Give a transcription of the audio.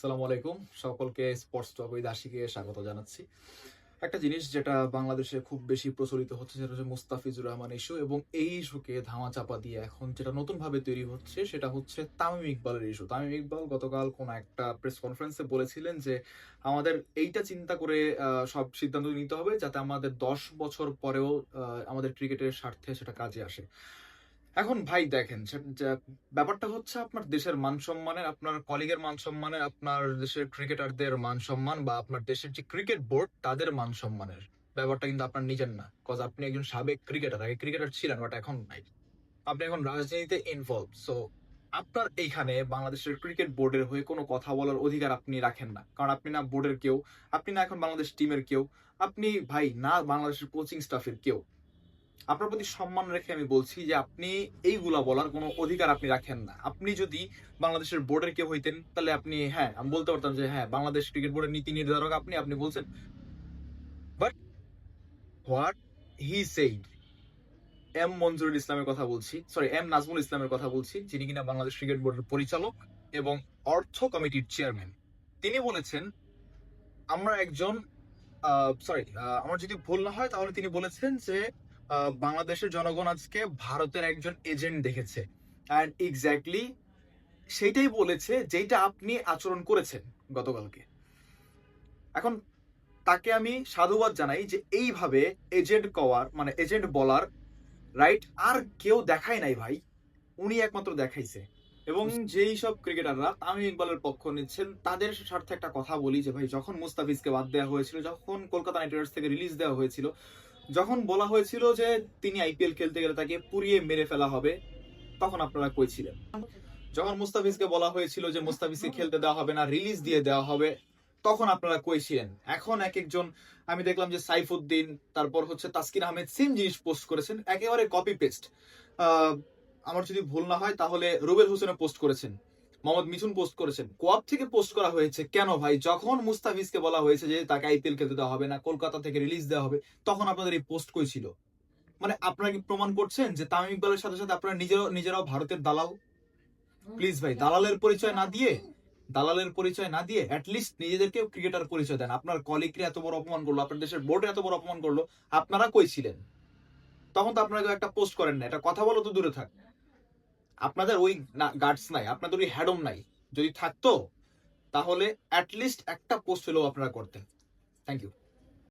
আসসালামু আলাইকুম, সকলকে স্পোর্টস টক উইথ আশিকে স্বাগত জানাচ্ছি। একটা জিনিস যেটা বাংলাদেশে খুব বেশি প্রচলিত হচ্ছে সেটা হচ্ছে মুস্তাফিজুর রহমান ইস্যু, এবং এই ইস্যুকে ধামাচাপা দিয়ে এখন যেটা নতুন ভাবে তৈরি হচ্ছে সেটা হচ্ছে তামিম ইকবালের ইস্যু। তামিম ইকবাল গতকাল কোন একটা প্রেস কনফারেন্সে বলেছিলেন যে আমাদের এইটা চিন্তা করে সব সিদ্ধান্ত নিতে হবে যাতে আমাদের 10 বছর পরেও আমাদের ক্রিকেটের স্বার্থে সেটা কাজে আসে। এখন ভাই দেখেন ব্যাপারটা হচ্ছে আপনার দেশের মান সম্মানের, আপনার কলিগের মান সম্মানের, আপনার দেশের ক্রিকেটারদের মান সম্মান, বা আপনার দেশের যে ক্রিকেট বোর্ড তাদের মান সম্মানের ব্যাপারটা কিন্তু আপনার নিজের না। কজ আপনি একজন সাবেক ক্রিকেটার, আগে ক্রিকেটার ছিলেন, বাট এখন নাই। আপনি এখন রাজনীতিতে ইনভলভ। সো আপনার এইখানে বাংলাদেশের ক্রিকেট বোর্ডের হয়ে কোনো কথা বলার অধিকার আপনি রাখেন না, কারণ আপনি না বোর্ডের কেউ, আপনি না এখন বাংলাদেশ টিমের কেউ, আপনি ভাই না বাংলাদেশের কোচিং স্টাফের কেউ। আপনার প্রতি সম্মান রেখে আমি বলছি যে আপনি এইগুলা বলার কোনো অধিকার আপনি রাখেন না। আপনি যদি বাংলাদেশের বোর্ডের কেউ হইতেন তাহলে আপনি, হ্যাঁ, আমি বলতে পারতাম যে হ্যাঁ, বাংলাদেশ ক্রিকেট বোর্ডের নীতি নির্ধারক আপনি বলছেন। But what he said, M Manjurul ইসলামের কথা বলছি, সরি, এম নাজমুল ইসলামের কথা বলছি, যিনি কিনা বাংলাদেশ ক্রিকেট বোর্ডের পরিচালক এবং অর্থ কমিটির চেয়ারম্যান। তিনি বলেছেন আমরা একজন, সরি, আমার যদি ভুল না হয় তাহলে তিনি বলেছেন যে বাংলাদেশের জনগণ আজকে ভারতের একজন এজেন্ট দেখেছে। অ্যান্ড এক্স্যাক্টলি সেইটাই বলেছে যেটা আপনি আচরণ করেছেন গতকালকে। এখন তাকে আমি সাধুবাদ জানাই যে এইভাবে এজেন্ট কওয়ার, মানে এজেন্ট বলার রাইট আর কেউ দেখায় নাই ভাই, উনি একমাত্র দেখাইছে। এবং যেই সব ক্রিকেটাররা তামিম ইকবালের পক্ষ নিচ্ছেন তাদের স্বার্থে একটা কথা বলি যে ভাই, যখন মুস্তাফিজকে বাদ দেওয়া হয়েছিল, যখন কলকাতা নাইট রাইডার্স থেকে রিলিজ দেওয়া হয়েছিল, যখন বলা হয়েছিল যে তিনি আইপিএল খেলতে গেলে তাকে পুড়িয়ে মেরে ফেলা হবে, তখন আপনারা কই ছিলেন? যখন মুস্তাফিজকে বলা হয়েছিল যে মুস্তাফিজকে খেলতে দেওয়া হবে না, রিলিজ দিয়ে দেওয়া হবে, তখন আপনারা কই ছিলেন? এখন এক একজন, আমি দেখলাম যে সাইফুদ্দিন, তারপর হচ্ছে তাসকিন আহমেদ সেম জিনিস পোস্ট করেছেন, একেবারে কপি পেস্ট। আমার যদি ভুল না হয় তাহলে রুবেল হোসেনও পোস্ট করেছেন, মোহাম্মদ মিঠুন পোস্ট করেছেন, কোয়াব থেকে পোস্ট করা হয়েছে। কেন ভাই? যখন মুস্তাফিজকে বলা হয়েছে যে তাকে আইপিএল খেলতে দেওয়া হবে না, কলকাতা থেকে রিলিজ দেওয়া হবে, তখন আপনাদের এই পোস্ট কই ছিল? মানে আপনারা কি প্রমাণ করছেন যে তামিম ইকবালের সাথে সাথে আপনারা নিজেরাও ভারতের দালাল? প্লিজ ভাই, দালালের পরিচয় না দিয়ে অ্যাটলিস্ট নিজেদেরকে ক্রিকেটার পরিচয় দেন। আপনার কলিগকে এত বড় অপমান করলো, আপনার দেশের বোর্ডে এত বড় অপমান করলো, আপনারা কই ছিলেন? তখন তো আপনারা একটা পোস্ট করেন না, এটা কথা বলো তো দূরে থাক। আপনাদের ওই গার্ডস নাই, আপনাদের ওই হ্যাডম নাই। যদি থাকতো তাহলে অ্যাটলিস্ট একটা পোস্ট হলেও আপনারা করতেন। Thank you.